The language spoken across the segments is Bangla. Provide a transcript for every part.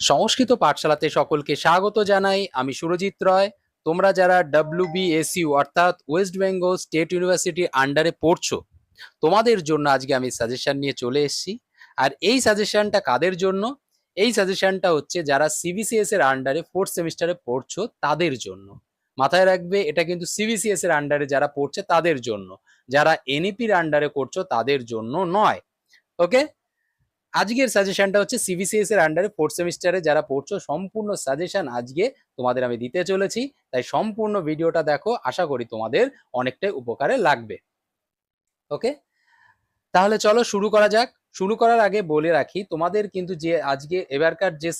সংস্কৃত পাঠশালাতে সকলকে স্বাগত জানাই। আমি সুরজিৎ রয়। তোমরা যারা WBSU অর্থাৎ ওয়েস্ট বেঙ্গল স্টেট ইউনিভার্সিটির আন্ডারে পড়ছো, তোমাদের জন্য আজকে আমি সাজেশন নিয়ে চলে এসেছি। আর এই সাজেশনটা কাদের জন্য? এই সাজেশনটা হচ্ছে যারা সিবিসিএস এর আন্ডারে ফোর্থ সেমিস্টারে পড়ছো তাদের জন্য। মাথায় রাখবে, এটা কিন্তু সিবিসিএস এর আন্ডারে যারা পড়ছে তাদের জন্য, যারা এনইপির আন্ডারে করছো তাদের জন্য নয়। ওকে, আজকের সাজেশনটা হচ্ছে সিবিসিএস এর আন্ডারে ফোর্থ সেমিস্টারে যারা পড়ছো, সম্পূর্ণ সাজেশন আজকে তোমাদের আমি দিতে চলেছি। তাই সম্পূর্ণ ভিডিওটা দেখো, আশা করি তোমাদের অনেকটাই উপকারে লাগবে। ওকে, তাহলে চলো শুরু করা যাক। শুরু করার আগে বলে রাখি, তোমাদের কিন্তু যে আজকে এবারকার যে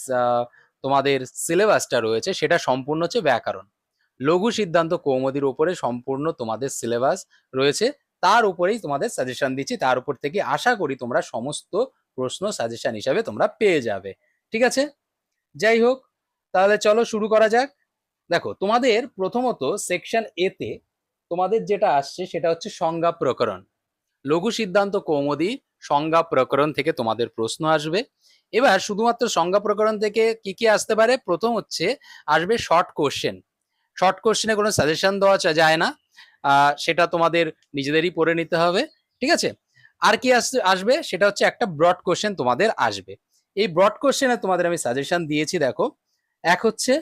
তোমাদের সিলেবাসটা রয়েছে সেটা সম্পূর্ণ হচ্ছে ব্যাকরণ। লঘু সিদ্ধান্ত কৌমুদীর উপরে সম্পূর্ণ তোমাদের সিলেবাস রয়েছে, তার উপরেই তোমাদের সাজেশন দিচ্ছি। তার উপর থেকে আশা করি তোমরা সমস্ত প্রশ্ন সাজেশন হিসাবে তোমরা পেয়ে যাবে। ঠিক আছে, যাই হোক, তাহলে চলো শুরু করা যাক। দেখো, তোমাদের প্রথমত সেকশন এ তে তোমাদের যেটা আসছে সেটা হচ্ছে সংজ্ঞা প্রকরণ। লঘু সিদ্ধান্ত কৌমুদী সংজ্ঞা প্রকরণ থেকে তোমাদের প্রশ্ন আসবে। এবার শুধুমাত্র সংজ্ঞা প্রকরণ থেকে কি কি আসতে পারে? প্রথম হচ্ছে আসবে শর্ট কোশ্চেন। শর্ট কোশ্চেনে কোনো সাজেশন দেওয়া যায় না, সেটা তোমাদের নিজেদেরই পড়ে নিতে হবে। ঠিক আছে, আর কি আসবে সেটা হচ্ছে একটা ব্রড কোশ্চেন তোমাদের আসবে। এই ব্রড কোশ্চেনে তোমাদের আমি সাজেশন দিয়েছি। দেখো, এক হচ্ছে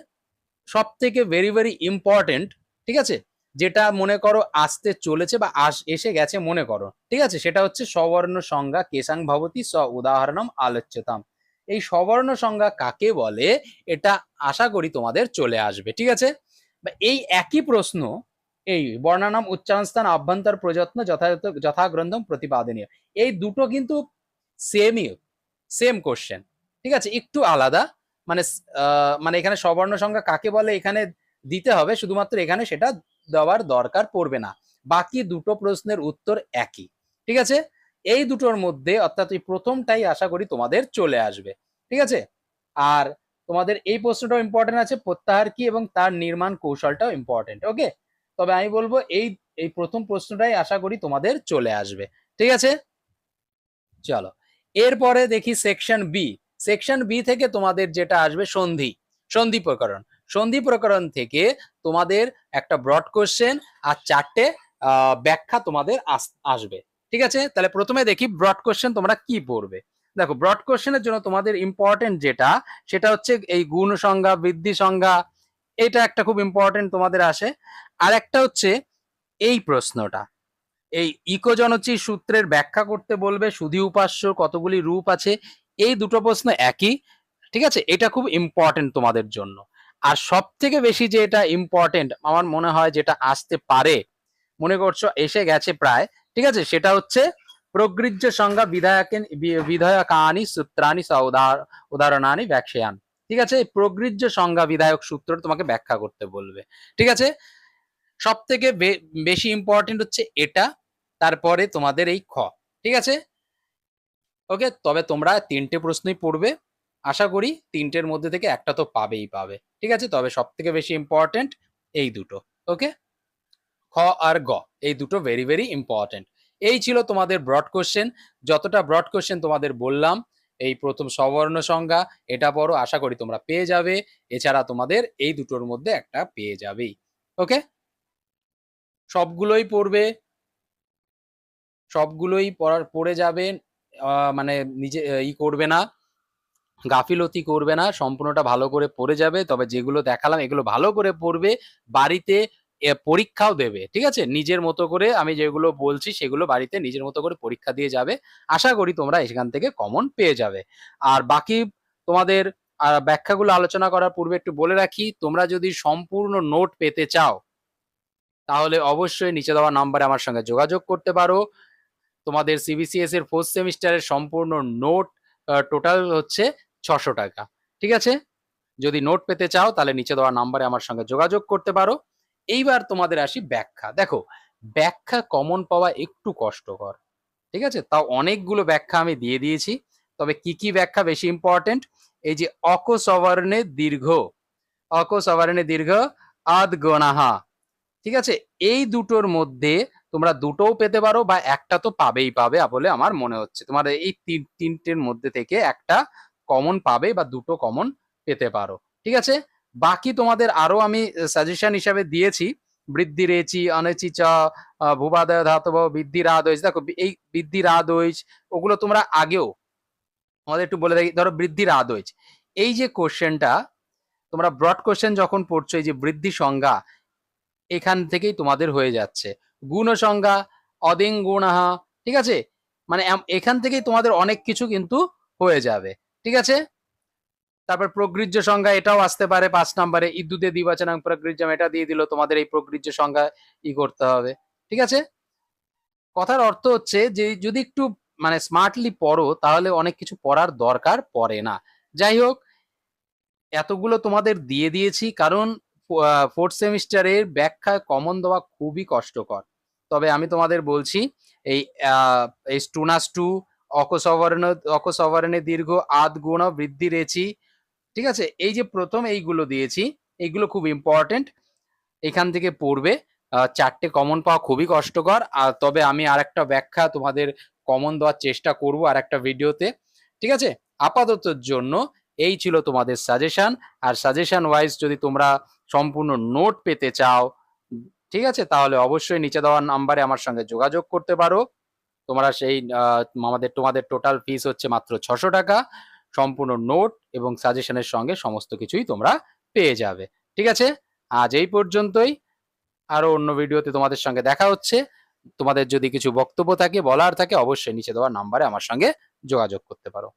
সব থেকে ভেরি ভেরি ইম্পর্টেন্ট, ঠিক আছে, যেটা মনে করো আসতে চলেছে বা এসে গেছে মনে করো, ঠিক আছে, সেটা হচ্ছে সবর্ণ সংজ্ঞা কেশাং ভবতি স উদাহরণম আলোচ্যতাম। এই সবর্ণ সংজ্ঞা কাকে বলে এটা আশা করি তোমাদের চলে আসবে। ঠিক আছে, এই একই প্রশ্ন, এই বর্ণানাম উচ্চারণস্থান আভ্যন্তর প্রযত্ন যথাযথ যথাগ্রন্থম প্রতিপাদনীয়, এই দুটো কিন্তু সেমই, সেম কোশ্চেন। ঠিক আছে, একটু আলাদা, মানে মানে এখানে সবর্ণ সংজ্ঞা কাকে বলে এখানে দিতে হবে, শুধুমাত্র এখানে সেটা দেওয়ার দরকার পড়বে না। বাকি দুটো প্রশ্নের উত্তর একই। ঠিক আছে, এই দুটোর মধ্যে অর্থাৎ এই প্রথমটাই আশা করি তোমাদের চলে আসবে। ঠিক আছে, আর তোমাদের এই প্রশ্নটাও ইম্পর্টেন্ট আছে, প্রত্যাহার কি এবং তার নির্মাণ কৌশলটাও ইম্পর্টেন্ট। ওকে, তবে আমি বলবো এই এই প্রথম প্রশ্নটাই আশা করি তোমাদের চলে আসবে। ঠিক আছে, চলো এরপরে দেখি সেকশন বি। সেকশন বি থেকে তোমাদের যেটা আসবে সন্ধি, সন্ধি প্রকরণ। সন্ধি প্রকরণ থেকে তোমাদের একটা ব্রড কোশ্চেন আর চারটে ব্যাখ্যা তোমাদের আসবে। ঠিক আছে, তাহলে প্রথমে দেখি ব্রড কোশ্চেন তোমরা কি পড়বে। দেখো, ব্রড কোশ্চেনের জন্য তোমাদের ইম্পর্টেন্ট যেটা, সেটা হচ্ছে এই গুণ সংজ্ঞা বৃদ্ধি সংজ্ঞা, এটা একটা খুব ইম্পর্টেন্ট তোমাদের আসে। আর একটা হচ্ছে এই প্রশ্নটা, এই ইকোজনচি সূত্রের ব্যাখ্যা করতে বলবে, সুধী উপাস্য কতগুলি রূপ আছে। এই দুটো প্রশ্ন একই। ঠিক আছে, এটা খুব ইম্পর্টেন্ট তোমাদের জন্য। আর সব থেকে বেশি যে এটা ইম্পর্টেন্ট আমার মনে হয়, যেটা আসতে পারে, মনে করছো এসে গেছে প্রায়, ঠিক আছে, সেটা হচ্ছে প্রগৃহ্য সংজ্ঞা বিধায়কানি সূত্রানি উদাহরণানি ব্যাখ্যান। ঠিক আছে, প্রগৃহ্য সংজ্ঞা বিধায়ক সূত্র তোমাকে ব্যাখ্যা করতে বলবে। ঠিক আছে, সব থেকে বেশি ইম্পর্টেন্ট হচ্ছে এটা, তারপরে তোমাদের এই খ। ঠিক আছে, ওকে, তবে তোমরা তিনটে প্রশ্নই পড়বে, আশা করি তিনটের মধ্যে থেকে একটা তো পাবেই পাবে। ঠিক আছে, তবে সব থেকে বেশি ইম্পর্টেন্ট এই দুটো। ওকে, খ আর গ, এই দুটো ভেরি ভেরি ইম্পর্টেন্ট। এই ছিল তোমাদের ব্রড কোশ্চেন। যতটা ব্রড কোশ্চেন তোমাদের বললাম, এই প্রথম সবর্ণ সংজ্ঞা এটা পড়ো, আশা করি তোমরা পেয়ে যাবে। এছাড়া তোমাদের এই দুটোর মধ্যে একটা পেয়ে যাবেই। ওকে, সবগুলোই পড়বে, সবগুলোই পড়ে যাবে, মানে নিজে করবে না, গাফিলতি করবে না, সম্পূর্ণটা ভালো করে পড়ে যাবে। তবে যেগুলো দেখালাম এগুলো ভালো করে পড়বে, বাড়িতে পরীক্ষাও দেবে। ঠিক আছে, নিজের মতো করে আমি যেগুলো বলছি সেগুলো বাড়িতে নিজের মতো করে পরীক্ষা দিয়ে যাবে। আশা করি তোমরা এখান থেকে কমন পেয়ে যাবে। আর বাকি তোমাদের ব্যাখ্যাগুলো আলোচনা করার পূর্বে একটু বলে রাখি, তোমরা যদি সম্পূর্ণ নোট পেতে চাও তাহলে অবশ্যই নিচে দেওয়া নাম্বারে আমার সঙ্গে যোগাযোগ করতে পারো। তোমাদের সিবিসিএস এর ফোর্থ সেমিস্টারের সম্পূর্ণ নোট টোটাল হচ্ছে 600 টাকা। ঠিক আছে, যদি নোট পেতে চাও তাহলে নিচে দেওয়া নাম্বারে আমার সঙ্গে যোগাযোগ করতে পারো। এইবার তোমাদের আসি ব্যাখ্যা। দেখো, ব্যাখ্যা কমন পাওয়া একটু কষ্টকর। ঠিক আছে, তাও অনেকগুলো ব্যাখ্যা আমি দিয়ে দিয়েছি। তবে কি কি ব্যাখ্যা বেশি ইম্পর্টেন্ট? এই যে অক সবর্ণে দীর্ঘ, অক সবর্ণে দীর্ঘ আদ গণাহা, ঠিক আছে, এই দুটোর মধ্যে তোমরা দুটোও পেতে পারো বা একটা তো পাবেই পাবে বলে আমার মনে হচ্ছে। তোমার এই তিনটের মধ্যে থেকে একটা কমন পাবে বা দুটো কমন পেতে পারো। ঠিক আছে, বাকি তোমাদের আরো আমি সাজেশন হিসাবে দিয়েছি, বৃদ্ধি রেচি অনেচি চ ভূবাদয় ধাতব বৃদ্ধি রাদৈচ। দেখো এই বৃদ্ধি রাদৈচ ওগুলো তোমরা আগেও আমাদের একটু বলে দেখি। ধরো বৃদ্ধি রাদৈচ, এই যে কোশ্চেনটা তোমরা ব্রড কোশ্চেন যখন পড়ছো, এই যে বৃদ্ধি সংজ্ঞা এখান থেকেই তোমাদের হয়ে যাচ্ছে। গুণ সংজ্ঞা অদিং গুণাহ, ঠিক আছে, মানে এখান থেকেই তোমাদের অনেক কিছু কিন্তু হয়ে যাবে। ঠিক আছে, তারপর প্রগৃহ্য সংজ্ঞা এটাও আসতে পারে 5 নম্বরে, ইদ্যুতে দ্বিবচনাং প্রগৃহ্যম, এটা দিয়ে দিল তোমাদের এই প্রগৃহ্য সংজ্ঞা করতে হবে। ঠিক আছে, কথার অর্থ হচ্ছে যে যদি একটু মানে স্মার্টলি পড়ো তাহলে অনেক কিছু পড়ার দরকার পড়ে না। যাই হোক, এতগুলো তোমাদের দিয়ে দিয়েছি কারণ ফোর্থ সেমিস্টারের ব্যাখ্যা কমন দেওয়া খুবই কষ্টকর। তবে আমি তোমাদের বলছি এই এই স্টুনাস টু অকসবর্ণ দীর্ঘ আদ গুণ বৃদ্ধি রেচি, ঠিক আছে, এই যে প্রথম এইগুলো দিয়েছি, এইগুলো খুব ইম্পর্টেন্ট, এখান থেকে পড়বে। 4টে কমন পাওয়া খুবই কষ্টকর, আর তবে আমি আর একটা ব্যাখ্যা তোমাদের কমন দেওয়ার চেষ্টা করব আর একটা ভিডিওতে। ঠিক আছে, আপাততর জন্য এই ছিল তোমাদের সাজেশন। আর সাজেশন ওয়াইজ যদি তোমরা সম্পূর্ণ নোট পেতে চাও, ঠিক আছে, তাহলে অবশ্যই নিচে দেওয়া নাম্বারে আমার সঙ্গে যোগাযোগ করতে পারো। তোমরা সেই তোমাদের টোটাল ফিস হচ্ছে মাত্র 600 টাকা, সম্পূর্ণ নোট এবং সাজেশনের সঙ্গে সমস্ত কিছুই তোমরা পেয়ে যাবে। ঠিক আছে, আজ এই পর্যন্তই, আরো অন্য ভিডিওতে তোমাদের সঙ্গে দেখা হচ্ছে। তোমাদের যদি কিছু বক্তব্য থাকে বলার থাকে অবশ্যই নিচে দেওয়া নাম্বারে আমার সঙ্গে যোগাযোগ করতে পারো।